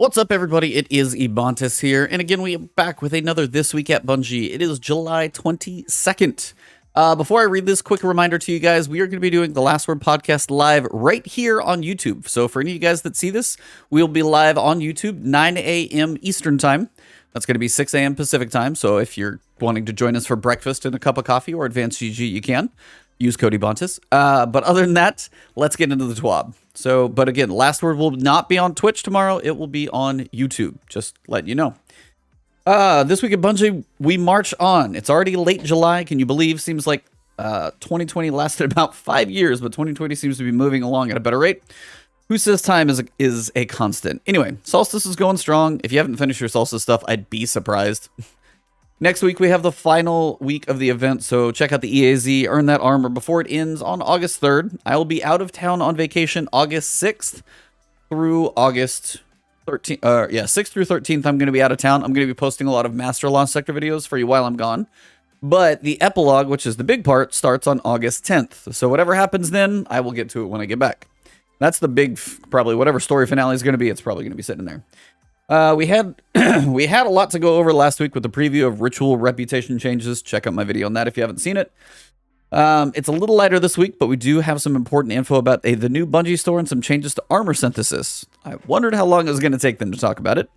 What's up, everybody? It is Ebontis here, and again, we are back with another This Week at Bungie. It is July 22nd. Before I read this, quick reminder to you guys, we are going to be doing the Last Word podcast live right here on YouTube. So for any of you guys that see this, we'll be live on YouTube, 9 a.m. Eastern Time. That's going to be 6 a.m. Pacific Time, so if you're wanting to join us for breakfast and a cup of coffee or advanced GG, you can. Use code Ebontis. But other than that, let's get into the TWAB. So, but again, Last Word will not be on Twitch tomorrow. It will be on YouTube. Just letting you know. This week at Bungie, we march on. It's already late July. Can you believe? Seems like 2020 lasted about 5 years, but 2020 seems to be moving along at a better rate. Who says time is a constant? Anyway, Solstice is going strong. If you haven't finished your Solstice stuff, I'd be surprised. Next week, we have the final week of the event, so check out the EAZ, earn that armor before it ends on August 3rd. I will be out of town on vacation August 6th through August 13th. 6th through 13th, I'm going to be out of town. I'm going to be posting a lot of Master Lost Sector videos for you while I'm gone. But the epilogue, which is the big part, starts on August 10th. So whatever happens then, I will get to it when I get back. That's the big, probably whatever story finale is going to be, it's probably going to be sitting there. We had a lot to go over last week with the preview of ritual reputation changes. Check out my video on that if you haven't seen it. It's a little lighter this week, but we do have some important info about the new Bungie store and some changes to armor synthesis. I wondered how long it was going to take them to talk about it.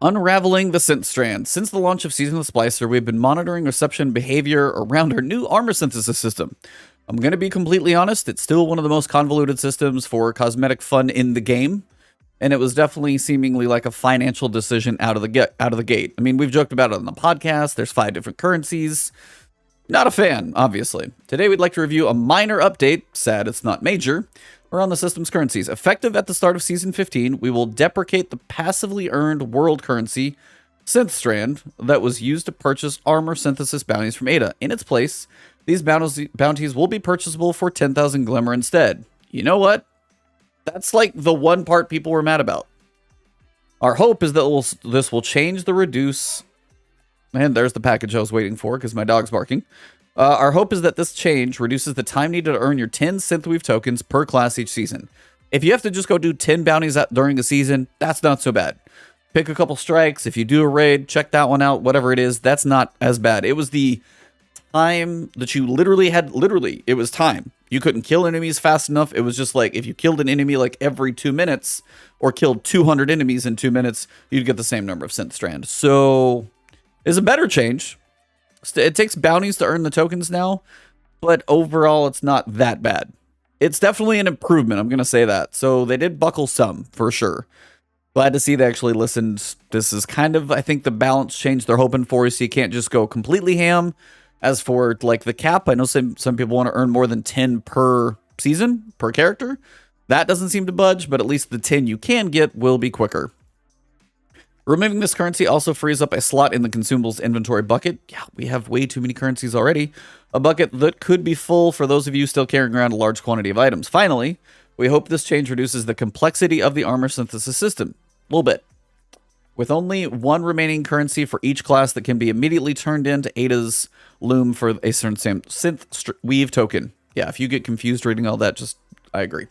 Unraveling the synth strand. Since the launch of Season of the Splicer, we've been monitoring reception behavior around our new armor synthesis system. I'm going to be completely honest, it's still one of the most convoluted systems for cosmetic fun in the game. And it was definitely seemingly like a financial decision out of the gate. I mean, we've joked about it on the podcast. There's 5 different currencies. Not a fan, obviously. Today, we'd like to review a minor update, sad it's not major, around the system's currencies. Effective at the start of Season 15, we will deprecate the passively earned world currency, Synth Strand, that was used to purchase armor synthesis bounties from Ada. In its place, these bounties will be purchasable for 10,000 Glimmer instead. You know what? That's like the one part people were mad about. Our hope is that this will change the reduce. And there's the package I was waiting for because my dog's barking. Our hope is that this change reduces the time needed to earn your 10 Synthweave tokens per class each season. If you have to just go do 10 bounties during a season, that's not so bad. Pick a couple strikes. If you do a raid, check that one out. Whatever it is, that's not as bad. It was the time that you it was time. You couldn't kill enemies fast enough. It was just like if you killed an enemy like every 2 minutes or killed 200 enemies in 2 minutes, you'd get the same number of synth strand. So it's a better change. It takes bounties to earn the tokens now, but overall it's not that bad. It's definitely an improvement, I'm going to say that. So they did buckle some for sure. Glad to see they actually listened. This is kind of, I think, the balance change they're hoping for, so you can't just go completely ham. As for like the cap, I know some people want to earn more than 10 per season, per character. That doesn't seem to budge, but at least the 10 you can get will be quicker. Removing this currency also frees up a slot in the consumables inventory bucket. Yeah, we have way too many currencies already. A bucket that could be full for those of you still carrying around a large quantity of items. Finally, we hope this change reduces the complexity of the armor synthesis system. A little bit. With only one remaining currency for each class that can be immediately turned into Ada's loom for a certain synth weave token. Yeah, if you get confused reading all that, I agree.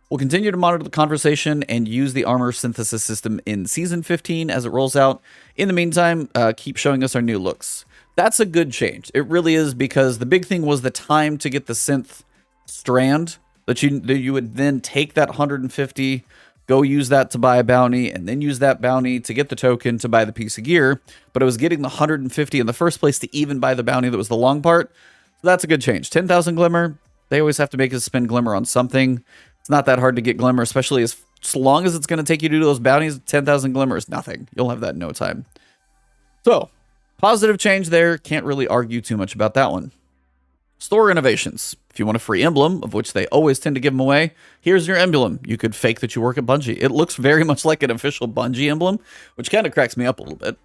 We'll continue to monitor the conversation and use the armor synthesis system in Season 15 as it rolls out. In the meantime, keep showing us our new looks. That's a good change. It really is, because the big thing was the time to get the synth strand, that you would then take that 150, go use that to buy a bounty, and then use that bounty to get the token to buy the piece of gear. But it was getting the 150 in the first place to even buy the bounty that was the long part. So that's a good change. 10,000 Glimmer. They always have to make us spend Glimmer on something. It's not that hard to get Glimmer, especially as long as it's going to take you to do those bounties. 10,000 Glimmer is nothing. You'll have that in no time. So, positive change there. Can't really argue too much about that one. Store innovations. If you want a free emblem, of which they always tend to give them away, here's your emblem. You could fake that you work at Bungie. It looks very much like an official Bungie emblem, which kind of cracks me up a little bit.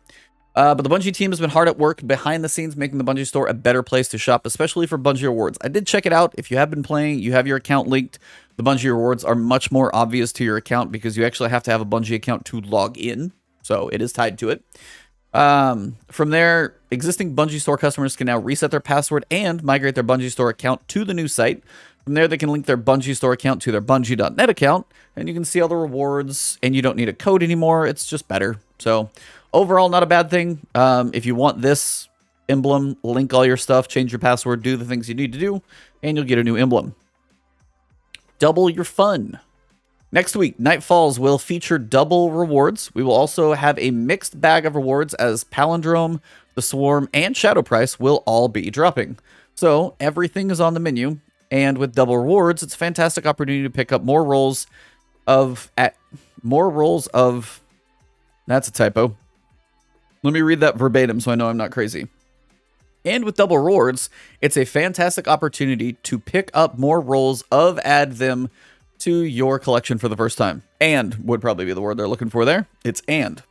But the Bungie team has been hard at work behind the scenes, making the Bungie store a better place to shop, especially for Bungie rewards. I did check it out. If you have been playing, you have your account linked. The Bungie rewards are much more obvious to your account because you actually have to have a Bungie account to log in. So it is tied to it. From there, existing Bungie store customers can now reset their password and migrate their Bungie store account to the new site. From there, they can link their Bungie store account to their Bungie.net account, and you can see all the rewards, and you don't need a code anymore. It's just better. So overall, not a bad thing. If you want this emblem, link all your stuff, change your password, do the things you need to do, and you'll get a new emblem. Double your fun. Next week, Nightfalls will feature double rewards. We will also have a mixed bag of rewards as Palindrome, the Swarm, and Shadow Price will all be dropping. So everything is on the menu. And with double rewards, it's a fantastic opportunity to pick up more roles of... That's a typo. Let me read that verbatim so I know I'm not crazy. And with double rewards, it's a fantastic opportunity to pick up more roles of add them to your collection for the first time. And would probably be the word they're looking for there. It's and.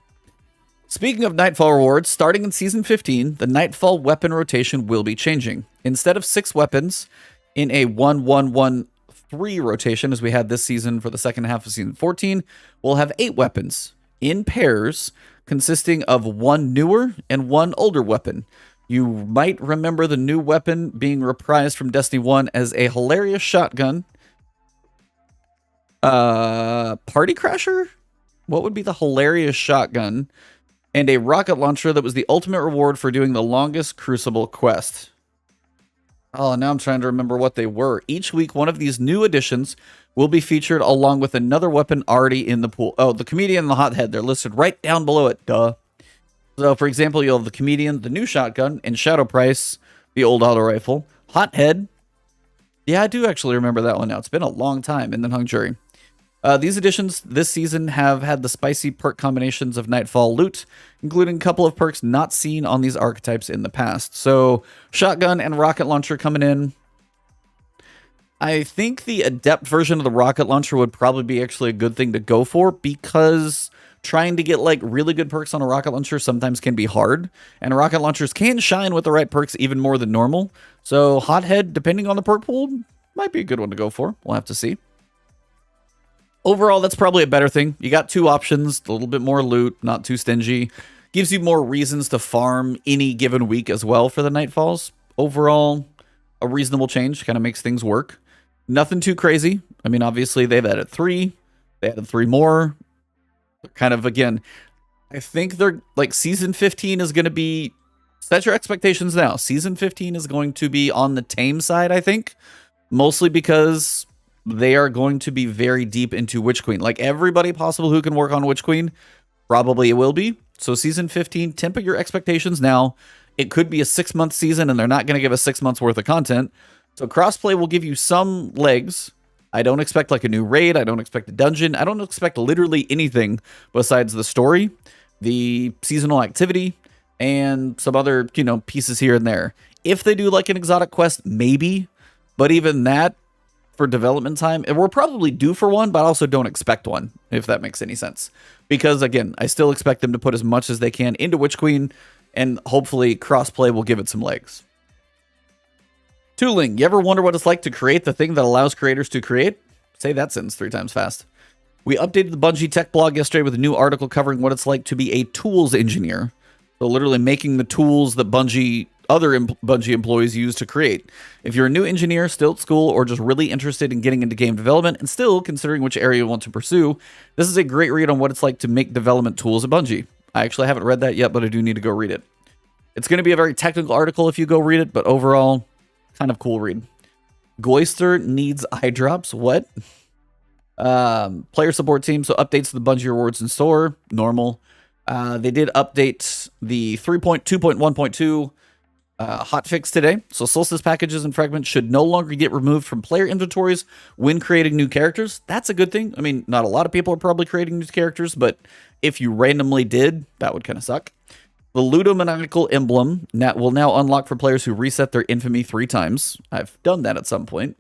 Speaking of Nightfall rewards, starting in Season 15, the Nightfall weapon rotation will be changing. Instead of 6 weapons in a 1-1-1-3 rotation, as we had this season for the second half of Season 14, we'll have 8 weapons in pairs consisting of 1 newer and 1 older weapon. You might remember the new weapon being reprised from Destiny 1 as a hilarious shotgun. Party Crasher? What would be the hilarious shotgun? And a rocket launcher that was the ultimate reward for doing the longest Crucible quest. Oh, now I'm trying to remember what they were. Each week, one of these new additions will be featured along with another weapon already in the pool. Oh, the Comedian and the Hothead. They're listed right down below it. Duh. So, for example, you'll have the Comedian, the new shotgun, and Shadow Price, the old auto rifle. Hothead. Yeah, I do actually remember that one now. It's been a long time. And then Hung Jury. These additions this season have had the spicy perk combinations of Nightfall loot, including a couple of perks not seen on these archetypes in the past. So, shotgun and rocket launcher coming in. I think the adept version of the rocket launcher would probably be actually a good thing to go for, because trying to get like really good perks on a rocket launcher sometimes can be hard, and rocket launchers can shine with the right perks even more than normal. So Hothead, depending on the perk pool, might be a good one to go for. We'll have to see. Overall, that's probably a better thing. You got 2 options, a little bit more loot, not too stingy. Gives you more reasons to farm any given week as well for the Nightfalls. Overall, a reasonable change, kind of makes things work. Nothing too crazy. I mean, obviously, they've added 3. They added 3 more. Kind of, again, I think they're, like, Season 15 is going to be... Set your expectations now. Season 15 is going to be on the tame side, I think. Mostly because they are going to be very deep into Witch Queen. Like, everybody possible who can work on Witch Queen probably will be. So Season 15, temper your expectations now. It could be a 6-month season, and they're not going to give us 6 months worth of content. So crossplay will give you some legs. I don't expect like a new raid. I don't expect a dungeon. I don't expect literally anything besides the story, the seasonal activity, and some other, you know, pieces here and there. If they do like an exotic quest, maybe. But even that, for development time, and we're probably due for one, but I also don't expect one, if that makes any sense. Because, again, I still expect them to put as much as they can into Witch Queen, and hopefully crossplay will give it some legs. Tooling. You ever wonder what it's like to create the thing that allows creators to create? Say that sentence 3 times fast. We updated the Bungie tech blog yesterday with a new article covering what it's like to be a tools engineer. So literally making the tools that other Bungie employees use to create. If you're a new engineer, still at school, or just really interested in getting into game development and still considering which area you want to pursue, this is a great read on what it's like to make development tools at Bungie. I actually haven't read that yet, but I do need to go read it. It's going to be a very technical article if you go read it, but overall, kind of cool read. Goister needs eye drops. What? Player support team. So updates to the Bungie rewards in store. Normal. They did update the 3.2.1.2 hotfix today. So Solstice packages and fragments should no longer get removed from player inventories when creating new characters. That's a good thing. I mean, not a lot of people are probably creating new characters, but if you randomly did, that would kind of suck. The Ludomaniacal emblem will now unlock for players who reset their infamy 3 times. I've done that at some point.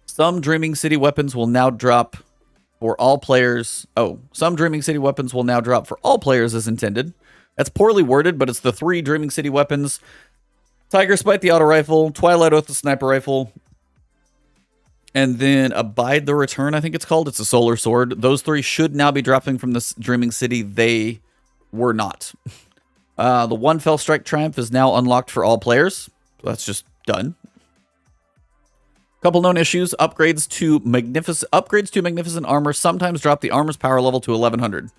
Some Dreaming City weapons will now drop for all players. Oh, some Dreaming City weapons will now drop for all players as intended. That's poorly worded, but it's the 3 Dreaming City weapons. Tiger Spite, the auto rifle. Twilight Oath, the sniper rifle. And then Abide the Return, I think it's called. It's a solar sword. Those 3 should now be dropping from this Dreaming City. They were not. The One Fell Strike Triumph is now unlocked for all players. So that's just done. Couple known issues: upgrades to magnificent armor sometimes drop the armor's power level to 1100.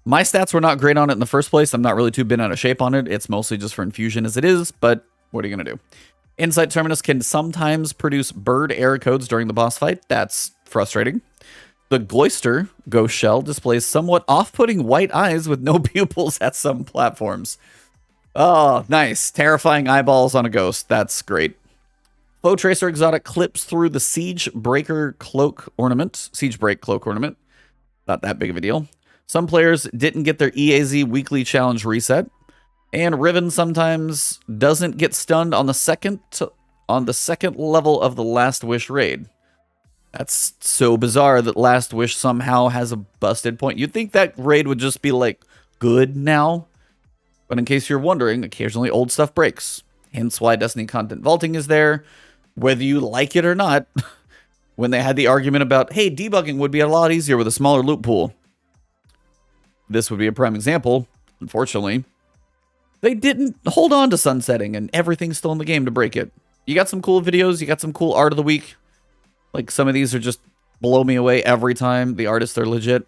My stats were not great on it in the first place. I'm not really too bent out of shape on it. It's mostly just for infusion as it is, but what are you going to do? Insight Terminus can sometimes produce bird error codes during the boss fight. That's frustrating. The Gloister Ghost Shell displays somewhat off-putting white eyes with no pupils at some platforms. Oh, nice. Terrifying eyeballs on a ghost. That's great. Foe Tracer Exotic clips through the Siege Break Cloak Ornament. Not that big of a deal. Some players didn't get their EAZ weekly challenge reset. And Riven sometimes doesn't get stunned on the second level of the Last Wish raid. That's so bizarre that Last Wish somehow has a busted point. You'd think that raid would just be like good now. But in case you're wondering, occasionally old stuff breaks. Hence why Destiny content vaulting is there. Whether you like it or not, when they had the argument about, hey, debugging would be a lot easier with a smaller loot pool. This would be a prime example, unfortunately. They didn't hold on to sunsetting, and everything's still in the game to break it. You got some cool videos, you got some cool art of the week. Like, some of these are just blow me away every time. The artists are legit.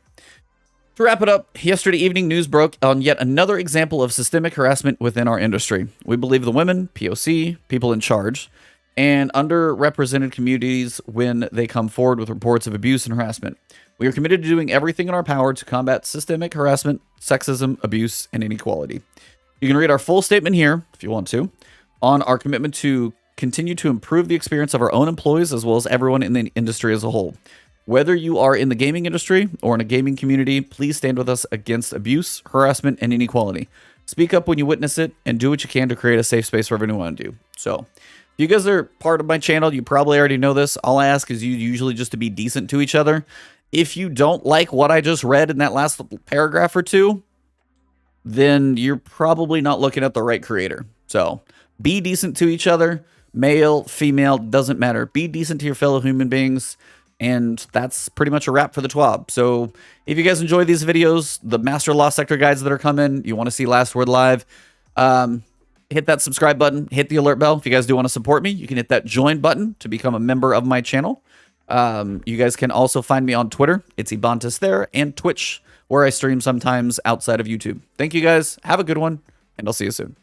To wrap it up, yesterday evening news broke on yet another example of systemic harassment within our industry. We believe the women, POC, people in charge, and underrepresented communities when they come forward with reports of abuse and harassment. We are committed to doing everything in our power to combat systemic harassment, sexism, abuse, and inequality. You can read our full statement here, if you want to, on our commitment to continue to improve the experience of our own employees as well as everyone in the industry as a whole. Whether you are in the gaming industry or in a gaming community, please stand with us against abuse, harassment, and inequality. Speak up when you witness it, and do what you can to create a safe space for everyone to do. So, if you guys are part of my channel, you probably already know this. All I ask is you usually just to be decent to each other. If you don't like what I just read in that last paragraph or two, then you're probably not looking at the right creator. So, be decent to each other. Male, female, doesn't matter. Be decent to your fellow human beings. And that's pretty much a wrap for the TWAB. So if you guys enjoy these videos, the Master Lost Sector guides that are coming, you want to see Last Word Live, hit that subscribe button, hit the alert bell. If you guys do want to support me, you can hit that join button to become a member of my channel. You guys can also find me on Twitter. It's Ebontis there, and Twitch, where I stream sometimes outside of YouTube. Thank you guys. Have a good one, and I'll see you soon.